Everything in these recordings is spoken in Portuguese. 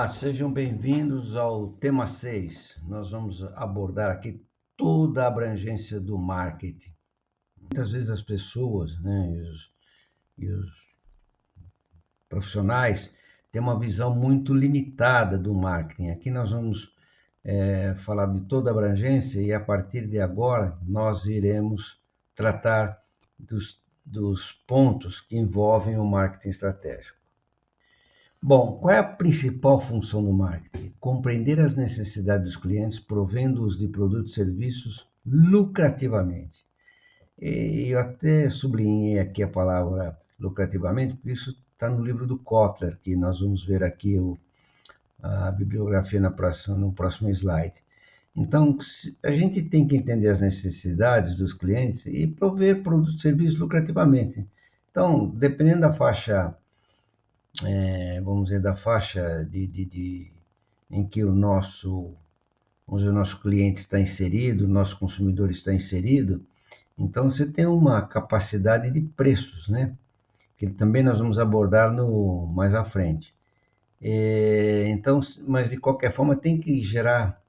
Olá, sejam bem-vindos ao tema 6. Nós vamos abordar aqui toda a abrangência do marketing. Muitas vezes as pessoas, e os profissionais têm uma visão muito limitada do marketing. Aqui nós vamos falar de toda a abrangência e a partir de agora nós iremos tratar dos pontos que envolvem o marketing estratégico. Bom, qual é a principal função do marketing? Compreender as necessidades dos clientes, provendo-os de produtos e serviços lucrativamente. E eu até sublinhei aqui a palavra lucrativamente, porque isso está no livro do Kotler, que nós vamos ver aqui a bibliografia no próximo slide. Então, a gente tem que entender as necessidades dos clientes e prover produtos e serviços lucrativamente. Então, dependendo da faixa vamos dizer, da faixa em que o nosso cliente está inserido, o nosso consumidor está inserido, então você tem uma capacidade de preços, né? Que também nós vamos abordar mais à frente. Então, mas de qualquer forma tem que gerar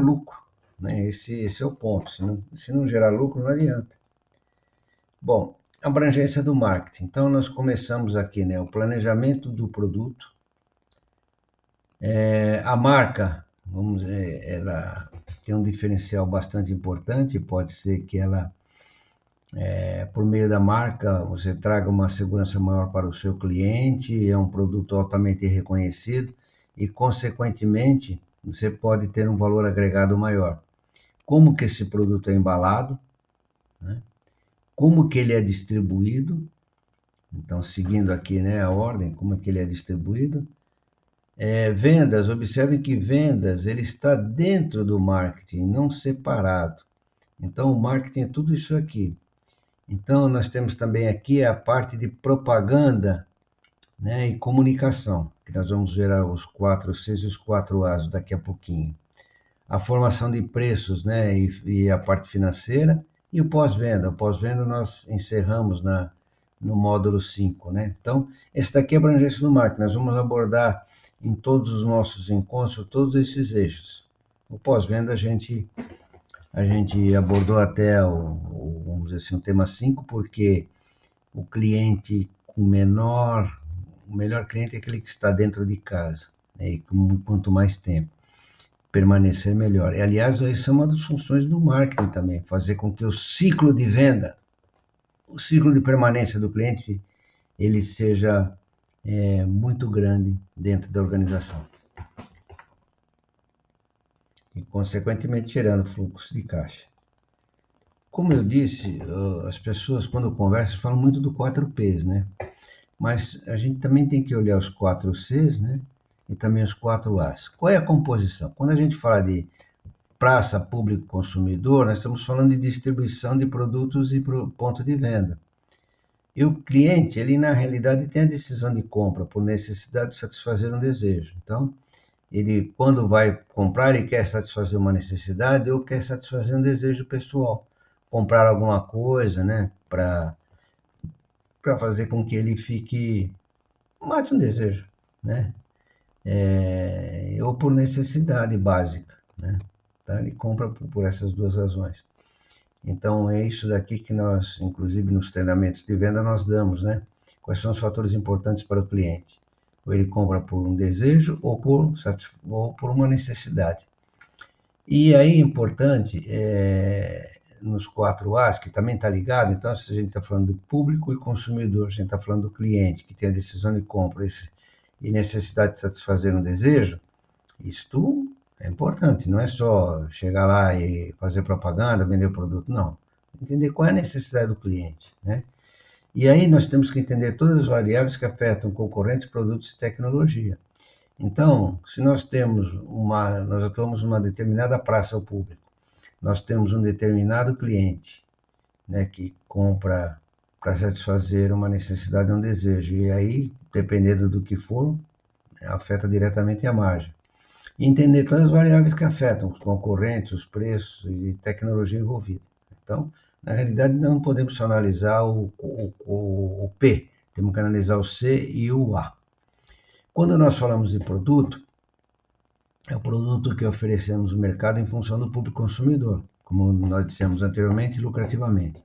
lucro, né? Esse é o ponto. Se não gerar lucro, não adianta. Bom, abrangência do marketing. Então, nós começamos aqui, né? O planejamento do produto. A marca, vamos dizer, ela tem um diferencial bastante importante. Pode ser que ela, por meio da marca, você traga uma segurança maior para o seu cliente. É um produto altamente reconhecido e, consequentemente, você pode ter um valor agregado maior. Como que esse produto é embalado, né? Como que ele é distribuído, então seguindo aqui, né, a ordem, como é que ele é distribuído. Vendas, observem que vendas, ele está dentro do marketing, não separado. Então o marketing é tudo isso aqui. Então nós temos também aqui a parte de propaganda, né, e comunicação, que nós vamos ver os 4 Cs e os 4 As daqui a pouquinho. A formação de preços, né, e a parte financeira. E o pós-venda. O pós-venda nós encerramos no módulo 5, né? Então, esse daqui é a abrangência do marketing. Nós vamos abordar em todos os nossos encontros todos esses eixos. O pós-venda a gente abordou até vamos dizer assim, o tema 5, porque o cliente o melhor cliente é aquele que está dentro de casa, né? E quanto mais tempo permanecer melhor. E, aliás, essa é uma das funções do marketing também, fazer com que o ciclo de venda, o ciclo de permanência do cliente, ele seja muito grande dentro da organização. E, consequentemente, gerando fluxo de caixa. Como eu disse, as pessoas, quando conversam, falam muito do 4Ps, né? Mas a gente também tem que olhar os 4Cs, né? E também os 4As. Qual é a composição? Quando a gente fala de praça, público, consumidor, nós estamos falando de distribuição de produtos e ponto de venda. E o cliente, ele na realidade tem a decisão de compra por necessidade de satisfazer um desejo. Então, ele quando vai comprar, ele quer satisfazer uma necessidade ou quer satisfazer um desejo pessoal. Comprar alguma coisa, né, para fazer com que ele mate um desejo, né? Ou por necessidade básica, né? Então, ele compra por essas duas razões. Então, é isso daqui que nós, inclusive nos treinamentos de venda, nós damos, né? Quais são os fatores importantes para o cliente? Ou ele compra por um desejo ou por uma necessidade. E aí, importante, nos 4 As, que também está ligado, então, se a gente está falando do público e consumidor, a gente está falando do cliente, que tem a decisão de compra e necessidade de satisfazer um desejo, isto é importante, não é só chegar lá e fazer propaganda, vender o produto, não. Entender qual é a necessidade do cliente, né? E aí nós temos que entender todas as variáveis que afetam concorrentes, produtos e tecnologia. Então, se nós atuamos numa determinada praça ao público, nós temos um determinado cliente, né, que compra para satisfazer uma necessidade ou um desejo, e aí, dependendo do que for, afeta diretamente a margem. E entender todas as variáveis que afetam os concorrentes, os preços e tecnologia envolvida. Então, na realidade, não podemos só analisar o P, temos que analisar o C e o A. Quando nós falamos de produto, é o produto que oferecemos no mercado em função do público consumidor, como nós dissemos anteriormente, lucrativamente.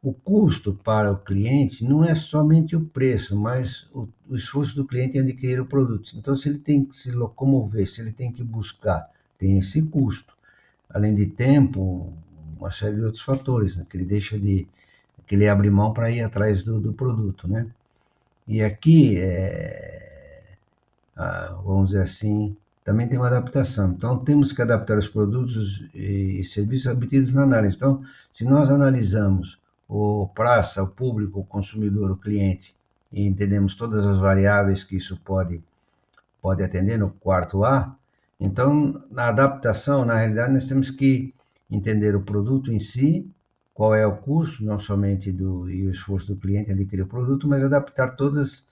O custo para o cliente não é somente o preço, mas o esforço do cliente em adquirir o produto. Então, se ele tem que se locomover, se ele tem que buscar, tem esse custo. Além de tempo, uma série de outros fatores, né, que ele abre mão para ir atrás do produto, né? E aqui, vamos dizer assim, também tem uma adaptação. Então, temos que adaptar os produtos e serviços obtidos na análise. Então, se nós analisamos o praça, o público, o consumidor, o cliente, e entendemos todas as variáveis que isso pode atender no quarto A, então, na adaptação, na realidade, nós temos que entender o produto em si, qual é o custo, não somente e o esforço do cliente em adquirir o produto, mas adaptar todos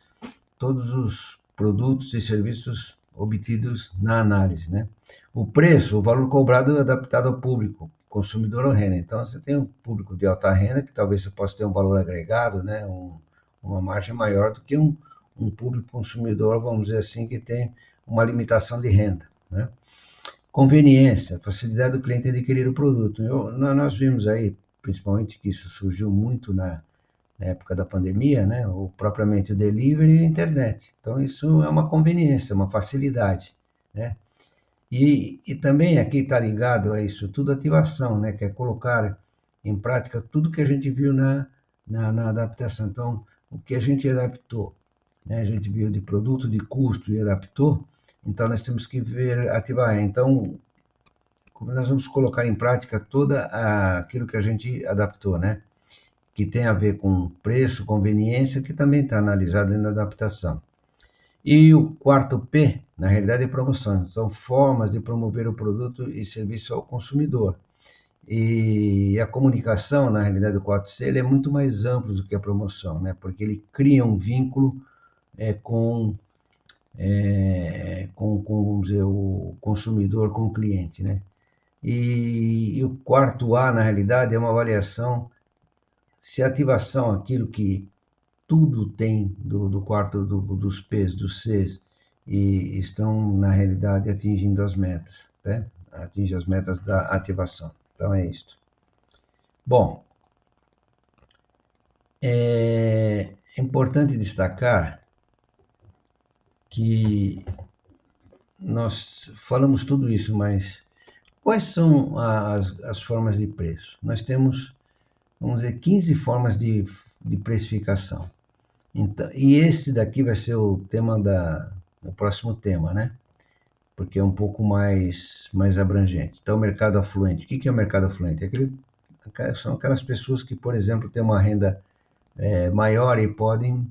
os produtos e serviços obtidos na análise, né? O preço, o valor cobrado é adaptado ao público, consumidor ou renda. Então, você tem um público de alta renda que talvez você possa ter um valor agregado, né? Uma margem maior do que um público consumidor, vamos dizer assim, que tem uma limitação de renda, né? Conveniência, facilidade do cliente adquirir o produto. Nós vimos aí, principalmente, que isso surgiu muito na época da pandemia, né? Ou propriamente o delivery e a internet. Então, isso é uma conveniência, uma facilidade, né? E também aqui está ligado a isso tudo, ativação, né? Que é colocar em prática tudo que a gente viu na adaptação. Então, o que a gente adaptou, né? A gente viu de produto, de custo e adaptou, então nós temos que ver, ativar. Então, como nós vamos colocar em prática toda aquilo que a gente adaptou, né? Que tem a ver com preço, conveniência, que também está analisado na adaptação. E o quarto P, na realidade, é promoção. São formas de promover o produto e serviço ao consumidor. E a comunicação, na realidade, do 4C, ele é muito mais amplo do que a promoção, né? Porque ele cria um vínculo vamos dizer, o consumidor com o cliente, né? E o quarto A, na realidade, é uma avaliação se a ativação, aquilo que tudo tem do quarto dos P's, dos C's, e estão, na realidade, atingindo as metas, né? Atinge as metas da ativação. Então, é isto. Bom, é importante destacar que nós falamos tudo isso, mas quais são as formas de preço? Nós temos, vamos dizer, 15 formas de precificação. Então, e esse daqui vai ser o tema o próximo tema, né? Porque é um pouco mais abrangente. Então, mercado afluente. O que é o mercado afluente? São aquelas pessoas que, por exemplo, têm uma renda maior e podem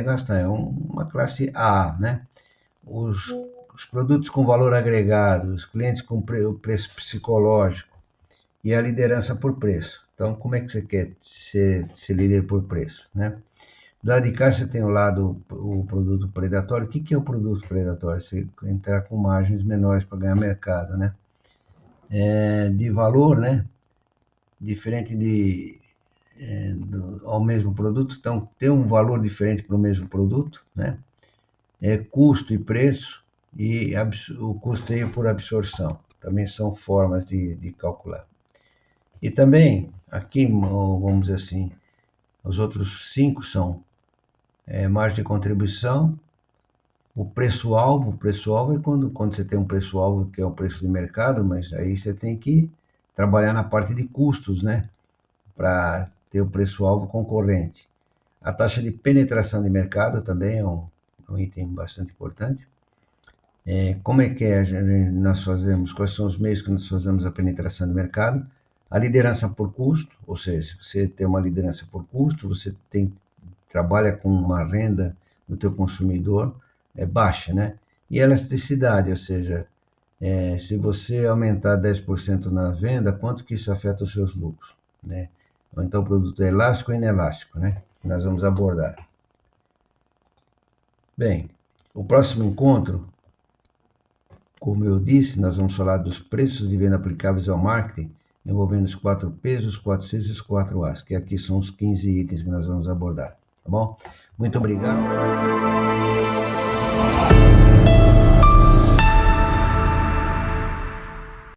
gastar. É uma classe A, né? Os produtos com valor agregado, os clientes com preço psicológico e a liderança por preço. Então, como é que você quer ser líder por preço, né? Do lado de cá você tem o produto predatório. O que é o produto predatório? Você entrar com margens menores para ganhar mercado, né? De valor, né? Diferente ao mesmo produto. Então, tem um valor diferente para o mesmo produto, né? Custo e preço e o custeio por absorção. Também são formas de calcular. E também, aqui, vamos dizer assim, os outros 5 são margem de contribuição, o preço-alvo. O preço-alvo é quando você tem um preço-alvo que é o preço de mercado, mas aí você tem que trabalhar na parte de custos, né? Para ter o preço-alvo concorrente. A taxa de penetração de mercado também é um item bastante importante. Como é que nós fazemos, quais são os meios que nós fazemos a penetração de mercado? A liderança por custo, ou seja, você tem uma liderança por custo, você trabalha com uma renda do teu consumidor baixa, né? E elasticidade, ou seja, se você aumentar 10% na venda, quanto que isso afeta os seus lucros, né? Ou então o produto é elástico ou inelástico, né? Nós vamos abordar. Bem, o próximo encontro, como eu disse, nós vamos falar dos preços de venda aplicáveis ao marketing, envolvendo os 4 P's, os 4 C's e os 4 A's, que aqui são os 15 itens que nós vamos abordar, tá bom? Muito obrigado.